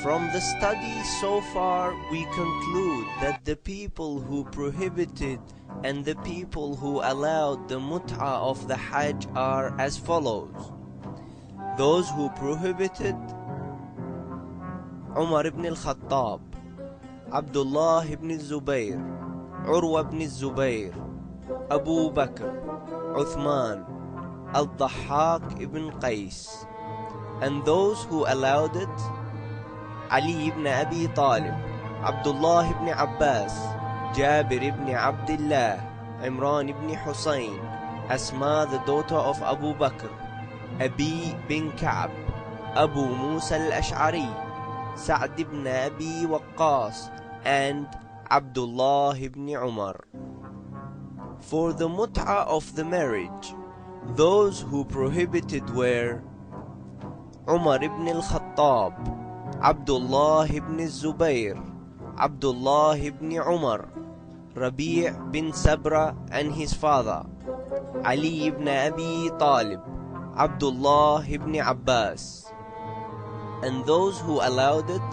From the study so far, we conclude that the people who prohibited and the people who allowed the Mutaa of the Hajj are as follows. Those who prohibited: Umar ibn al-Khattab, Abdullah ibn al-Zubayr, Urwa ibn al-Zubayr, Abu Bakr, Uthman, Al-Dhahhak ibn Qais. And those who allowed it: Ali ibn Abi Talib, Abdullah ibn Abbas, Jabir ibn Abdullah, Imran ibn Hussein, Asma the daughter of Abu Bakr, Abi bin Ka'b, Abu Musa al-Ash'ari, Sa'd ibn Abi Waqqas, and Abdullah ibn Umar. For the Mut'a of the marriage, those who prohibited were Umar ibn al-Khattab, Abdullah ibn Zubayr, Abdullah ibn Umar, Rabi' bin Sabra and his father, Ali ibn Abi Talib, Abdullah ibn Abbas. And those who allowed it: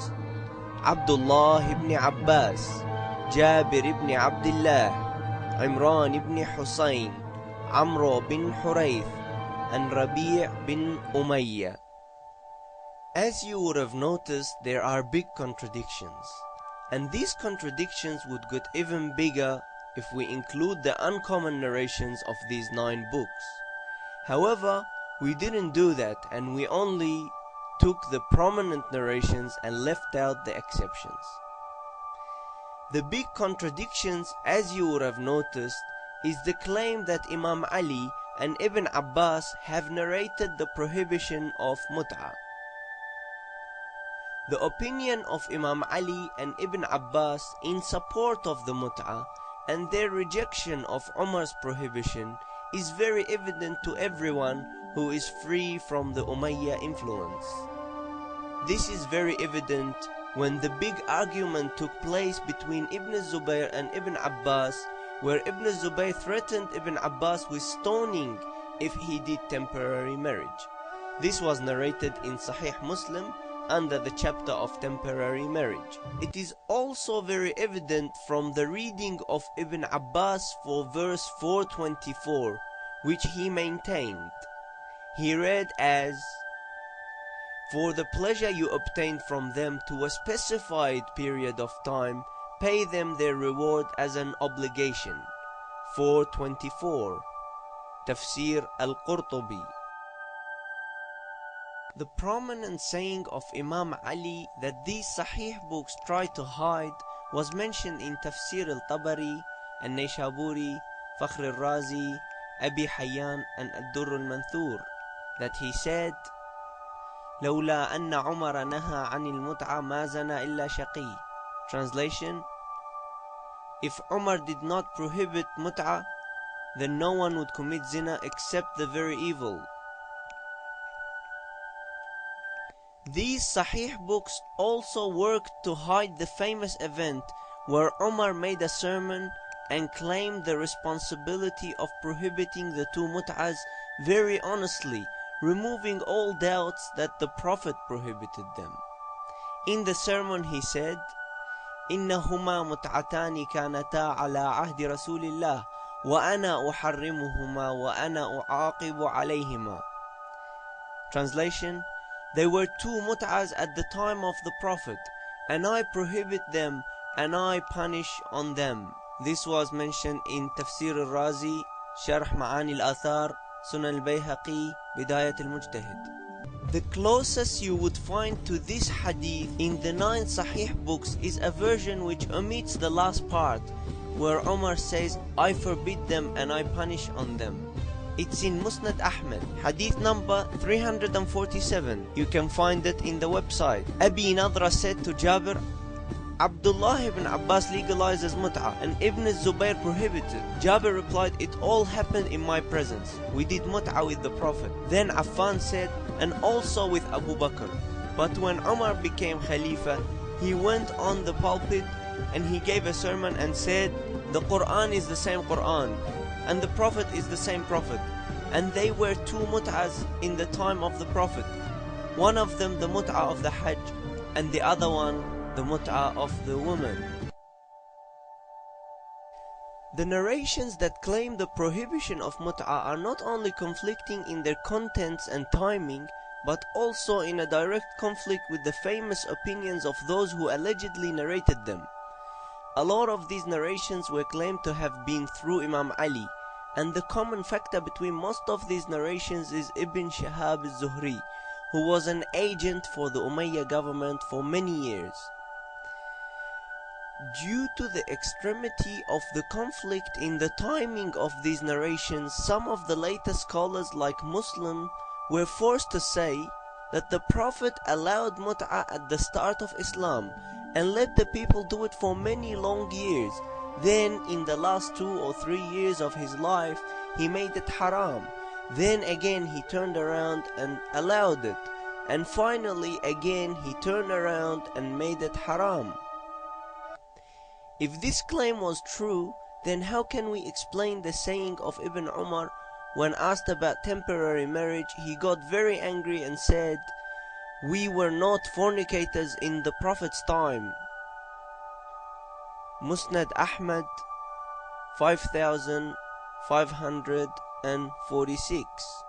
Abdullah ibn Abbas, Jabir ibn Abdullah, Imran ibn Hussein, Amr bin Hurayth, and Rabi' bin Umayyah. As you would have noticed, there are big contradictions, and these contradictions would get even bigger if we include the uncommon narrations of these 9 books. However, we didn't do that, and we only took the prominent narrations and left out the exceptions. The big contradictions, as you would have noticed, is the claim that Imam Ali and Ibn Abbas have narrated the prohibition of Mut'ah. The opinion of Imam Ali and Ibn Abbas in support of the Mut'ah and their rejection of Umar's prohibition is very evident to everyone who is free from the Umayyah influence. This is very evident when the big argument took place between Ibn Zubayr and Ibn Abbas, where Ibn Zubayr threatened Ibn Abbas with stoning if he did temporary marriage. This was narrated in Sahih Muslim under the chapter of temporary marriage. It is also very evident from the reading of Ibn Abbas for verse 424, which he maintained. He read as, "For the pleasure you obtained from them to a specified period of time, pay them their reward as an obligation." 424. Tafsir al-Qurtubi. The prominent saying of Imam Ali that these Sahih books try to hide was mentioned in Tafsir al-Tabari, al-Nayshaburi, Fakhr al-Razi, Abi Hayyan, and Ad-Durr al-Manthur, that he said, "لولا أن عمر نهى عن المتعة ما زنى إلا شقي." Translation: if Umar did not prohibit mut'ah, then no one would commit zina except the very evil. These Sahih books also worked to hide the famous event where Umar made a sermon and claimed the responsibility of prohibiting the 2 mut'ahs very honestly, removing all doubts that the Prophet prohibited them. In the sermon he said, "إنهما متعتان كانتا على عهد رسول الله وأنا أحرمهما وأنا أعاقب عليهما." Translation: they were 2 mut'ahs at the time of the Prophet, and I prohibit them and I punish on them. This was mentioned in Tafsir al-Razi, Sharh Ma'ani al-Athar, Sunan al-Bayhaqi, Bidayat al-Mujtahid. The closest you would find to this hadith in the 9 Sahih books is a version which omits the last part, where Umar says, "I forbid them and I punish on them." It's in Musnad Ahmad, hadith number 347. You can find it in the website. Abi Nadra said to Jabir, "Abdullah ibn Abbas legalizes mut'ah and Ibn Zubayr prohibited." Jabir replied, "It all happened in my presence. We did mut'ah with the Prophet." Then Affan said, "And also with Abu Bakr." But when Umar became Khalifa, he went on the pulpit and he gave a sermon and said, "The Quran is the same Quran, and the Prophet is the same Prophet, and they were 2 mut'ahs in the time of the Prophet. One of them the mut'ah of the Hajj, and the other one the Mutaa of the woman. The narrations that claim the prohibition of Mutaa are not only conflicting in their contents and timing, but also in a direct conflict with the famous opinions of those who allegedly narrated them. A lot of these narrations were claimed to have been through Imam Ali, and the common factor between most of these narrations is Ibn Shihab al-Zuhri, who was an agent for the Umayyad government for many years. Due to the extremity of the conflict in the timing of these narrations, some of the later scholars like Muslim were forced to say that the Prophet allowed Mutaa at the start of Islam and let the people do it for many long years. Then in the last 2 or 3 years of his life he made it haram. Then again he turned around and allowed it, and finally again he turned around and made it haram. If this claim was true, then how can we explain the saying of Ibn Umar when asked about temporary marriage? He got very angry and said, "We were not fornicators in the Prophet's time." Musnad Ahmad 5546.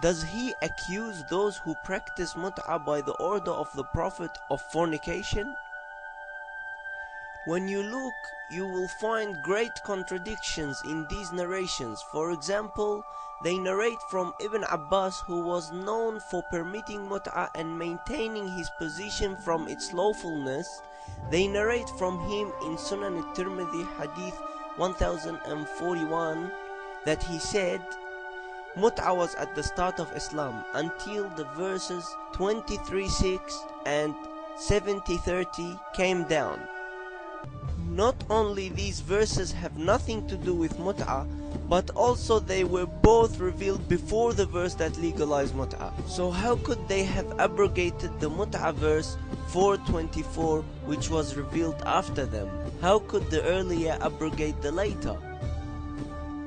Does he accuse those who practice Mut'a by the order of the Prophet of fornication? When you look, you will find great contradictions in these narrations. For example, they narrate from Ibn Abbas, who was known for permitting Mut'a and maintaining his position from its lawfulness. They narrate from him in Sunan al-Tirmidhi hadith 1041 that he said, Mut'a was at the start of Islam until the verses 23:6 and 70:30 came down. Not only these verses have nothing to do with Mut'a, but also they were both revealed before the verse that legalized Mut'a. So how could they have abrogated the Mut'a verse 424, which was revealed after them? How could the earlier abrogate the later?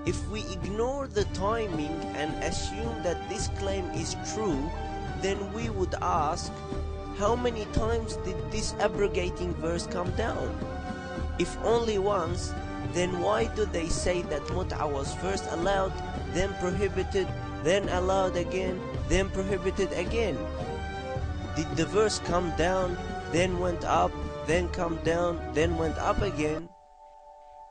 If we ignore the timing and assume that this claim is true, then we would ask, how many times did this abrogating verse come down? If only once, then why do they say that Mut'a was first allowed, then prohibited, then allowed again, then prohibited again? Did the verse come down, then went up, then come down, then went up again?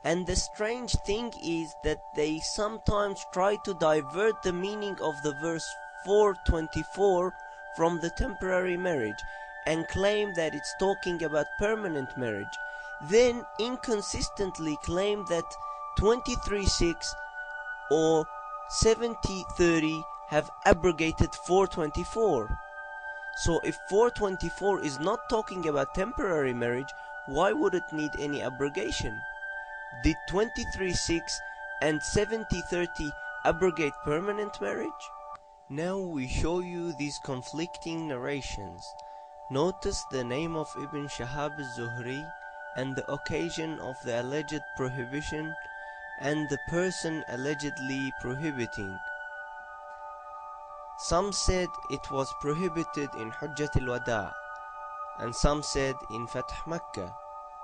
And the strange thing is that they sometimes try to divert the meaning of the verse 424 from the temporary marriage and claim that it's talking about permanent marriage. Then inconsistently claim that 23:6 or 70:30 have abrogated 424. So if 424 is not talking about temporary marriage, why would it need any abrogation? Did 23:6 and 70:30 abrogate permanent marriage? Now we show you these conflicting narrations. Notice the name of Ibn Shihab al-Zuhri and the occasion of the alleged prohibition and the person allegedly prohibiting. Some said it was prohibited in Hujjat al-Wada, and some said in Fath Makkah,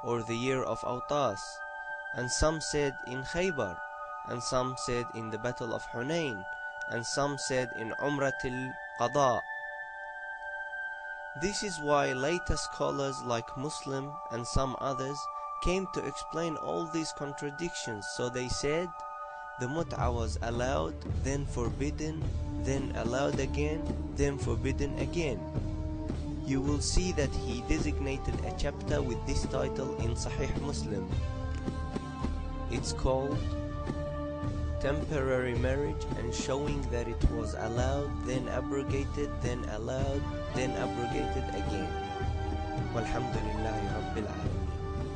or the year of Awtas, and some said in Khaybar, and some said in the Battle of Hunain, and some said in Umrat al-Qada. This is why later scholars like Muslim and some others came to explain all these contradictions. So they said the Mut'a was allowed, then forbidden, then allowed again, then forbidden again. You will see that he designated a chapter with this title in Sahih Muslim. It's called Temporary Marriage, and showing that it was allowed, then abrogated, then allowed, then abrogated again. Walhamdulillahi Rabbil Alamin.